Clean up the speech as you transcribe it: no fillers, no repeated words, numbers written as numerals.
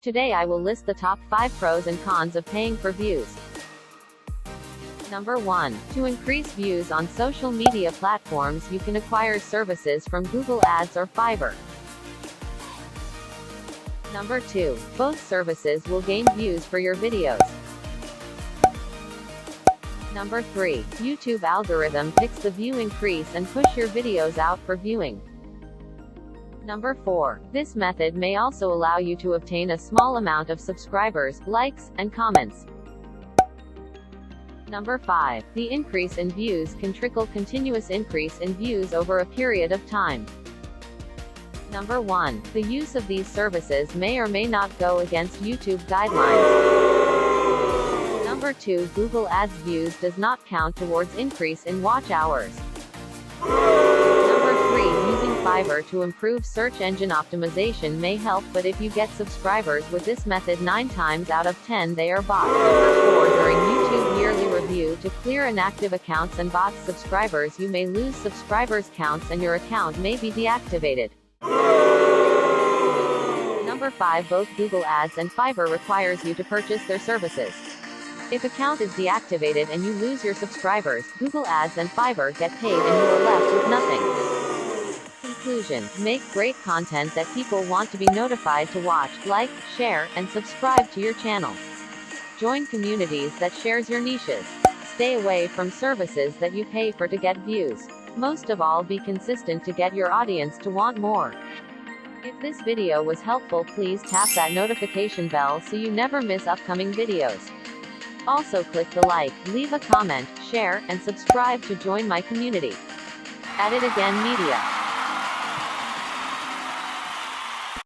Today I will list the top 5 pros and cons of paying for views. Number 1. To increase views on social media platforms, you can acquire services from Google Ads or Fiverr. Number 2. Both services will gain views for your videos. Number 3. YouTube algorithm picks the view increase and push your videos out for viewing. Number 4. This method may also allow you to obtain a small amount of subscribers, likes, and comments. Number 5. The increase in views can trickle continuous increase in views over a period of time. Number 1. The use of these services may or may not go against YouTube guidelines. Number 2. Google Ads views does not count towards increase in watch hours. Number 3. Using Fiverr to improve search engine optimization may help, but if you get subscribers with this method 9 times out of 10 they are bots. Number 4. During YouTube yearly review, to clear inactive accounts and bots subscribers, you may lose subscribers counts and your account may be deactivated. Number 5. Both Google Ads and Fiverr requires you to purchase their services. If account is deactivated and you lose your subscribers, Google Ads and Fiverr get paid and you are left with nothing. Conclusion. Make great content that people want to be notified to watch, like, share, and subscribe to your channel. Join communities that shares your niches. Stay away from services that you pay for to get views. Most of all, be consistent to get your audience to want more. If this video was helpful, please tap that notification bell so you never miss upcoming videos. Also click the like, leave a comment, share, and subscribe to join my community. At It Again Media.